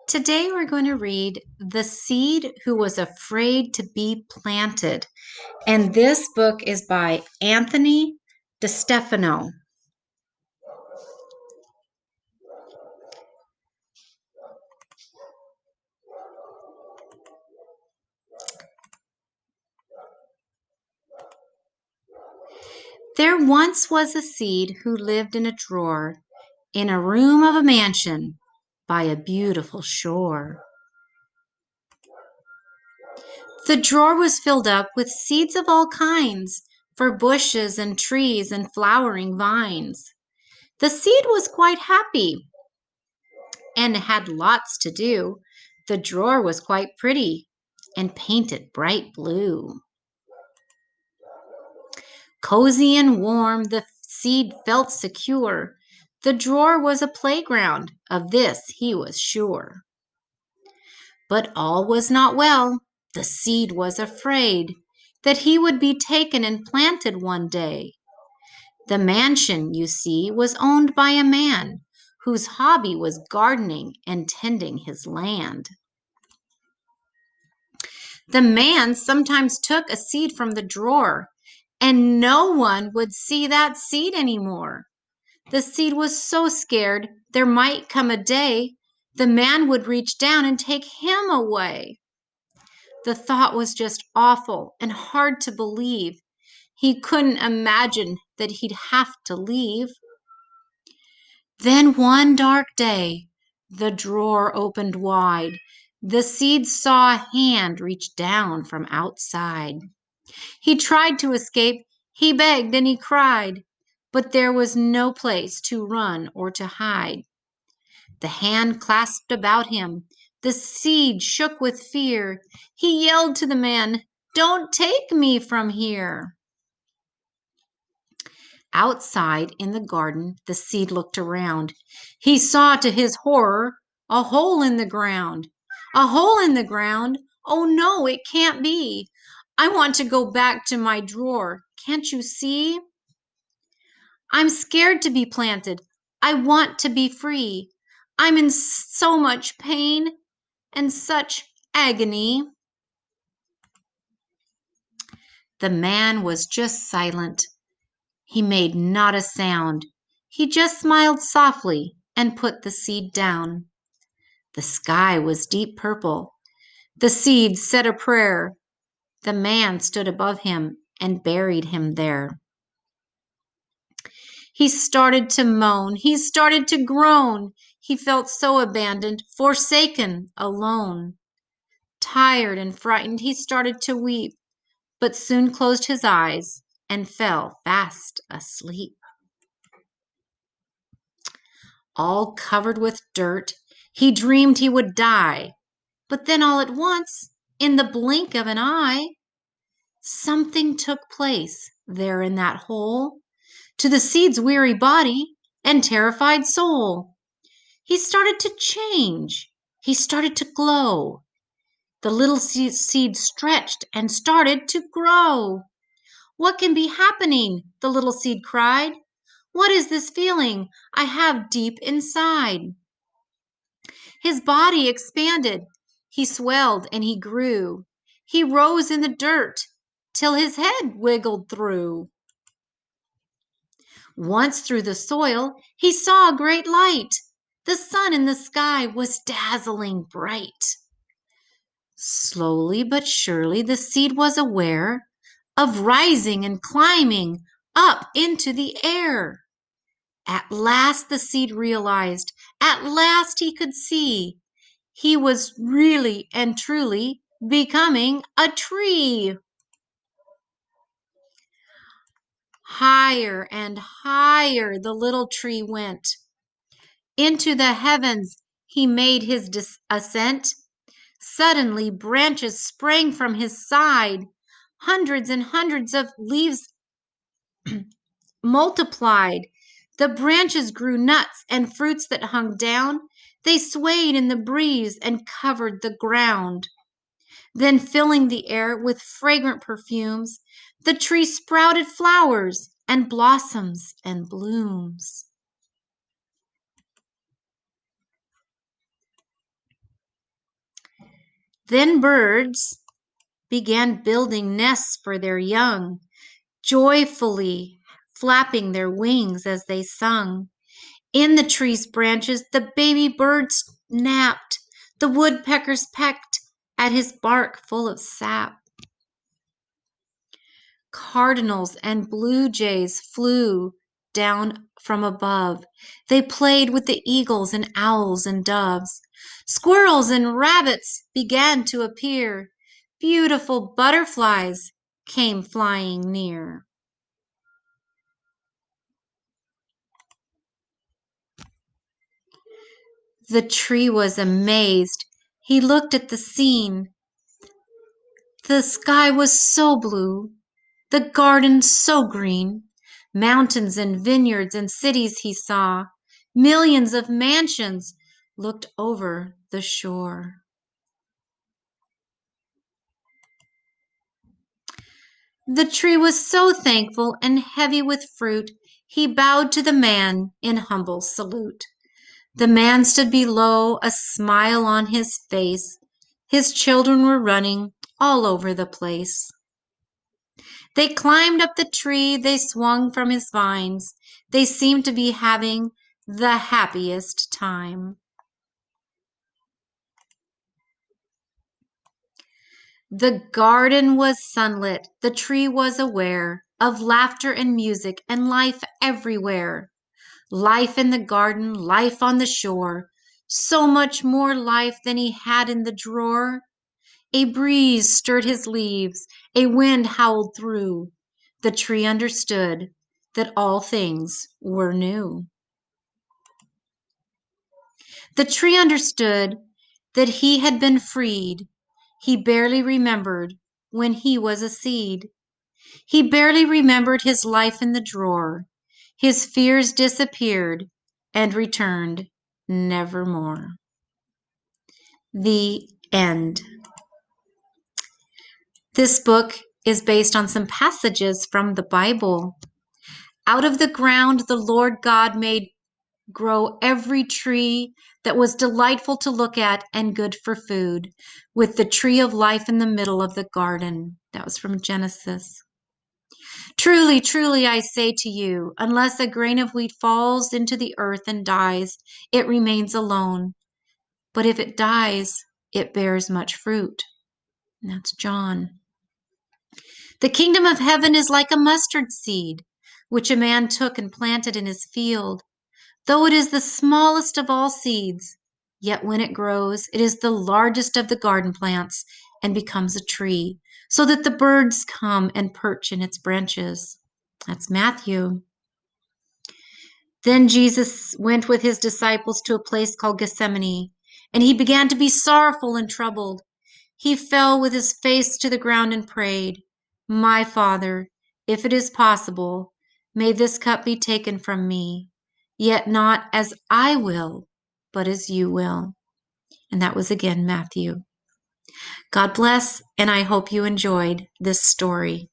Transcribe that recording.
Today we're going to read The Seed Who Was Afraid to Be Planted. And this book is by Anthony DeStefano. There once was a seed who lived in a drawer in a room of a mansion by a beautiful shore. The drawer was filled up with seeds of all kinds for bushes and trees and flowering vines. The seed was quite happy and had lots to do. The drawer was quite pretty and painted bright blue. Cozy and warm, the seed felt secure. The drawer was a playground, of this he was sure. But all was not well. The seed was afraid that he would be taken and planted one day. The mansion, you see, was owned by a man whose hobby was gardening and tending his land. The man sometimes took a seed from the drawer, and no one would see that seed anymore. The seed was so scared there might come a day the man would reach down and take him away. The thought was just awful and hard to believe. He couldn't imagine that he'd have to leave. Then one dark day, the drawer opened wide. The seed saw a hand reach down from outside. He tried to escape, he begged and he cried, but there was no place to run or to hide. The hand clasped about him, the seed shook with fear. He yelled to the man, "Don't take me from here." Outside in the garden, the seed looked around. He saw to his horror a hole in the ground. A hole in the ground? Oh no, it can't be. I want to go back to my drawer. Can't you see? I'm scared to be planted. I want to be free. I'm in so much pain and such agony. The man was just silent. He made not a sound. He just smiled softly and put the seed down. The sky was deep purple. The seed said a prayer. The man stood above him and buried him there. He started to moan. He started to groan. He felt so abandoned, forsaken, alone. Tired and frightened, he started to weep, but soon closed his eyes and fell fast asleep. All covered with dirt, he dreamed he would die. But then all at once, in the blink of an eye, something took place there in that hole to the seed's weary body and terrified soul. He started to change. He started to glow. The little seed stretched and started to grow. "What can be happening?" the little seed cried. "What is this feeling I have deep inside?" His body expanded. He swelled and he grew. He rose in the dirt till his head wiggled through. Once through the soil, he saw a great light. The sun in the sky was dazzling bright. Slowly but surely, the seed was aware of rising and climbing up into the air. At last the seed realized, at last he could see, he was really and truly becoming a tree. Higher and higher the little tree went. Into the heavens he made his ascent. Suddenly branches sprang from his side. Hundreds and hundreds of leaves multiplied. The branches grew nuts and fruits that hung down. They swayed in the breeze and covered the ground. Then, filling the air with fragrant perfumes, the tree sprouted flowers and blossoms and blooms. Then birds began building nests for their young, joyfully flapping their wings as they sung. In the tree's branches, the baby birds napped. The woodpeckers pecked at his bark full of sap. Cardinals and blue jays flew down from above. They played with the eagles and owls and doves. Squirrels and rabbits began to appear. Beautiful butterflies came flying near. The tree was amazed. He looked at the scene. The sky was so blue, the garden so green. Mountains and vineyards and cities he saw. Millions of mansions looked over the shore. The tree was so thankful and heavy with fruit, he bowed to the man in humble salute. The man stood below, a smile on his face. His children were running all over the place. They climbed up the tree, they swung from his vines. They seemed to be having the happiest time. The garden was sunlit, the tree was aware of laughter and music and life everywhere. Life in the garden, life on the shore, so much more life than he had in the drawer. A breeze stirred his leaves, a wind howled through. The tree understood that all things were new. The tree understood that he had been freed. He barely remembered when he was a seed. He barely remembered his life in the drawer. His fears disappeared and returned nevermore. The end. This book is based on some passages from the Bible. Out of the ground, the Lord God made grow every tree that was delightful to look at and good for food, with the tree of life in the middle of the garden. That was from Genesis. Truly, truly, I say to you, unless a grain of wheat falls into the earth and dies, it remains alone. But if it dies, it bears much fruit. And that's John. The kingdom of heaven is like a mustard seed, which a man took and planted in his field. Though it is the smallest of all seeds, yet when it grows, it is the largest of the garden plants and becomes a tree, so that the birds come and perch in its branches. That's Matthew. Then Jesus went with his disciples to a place called Gethsemane, and he began to be sorrowful and troubled. He fell with his face to the ground and prayed, "My Father, if it is possible, may this cup be taken from me, yet not as I will, but as you will." And that was again Matthew. God bless, and I hope you enjoyed this story.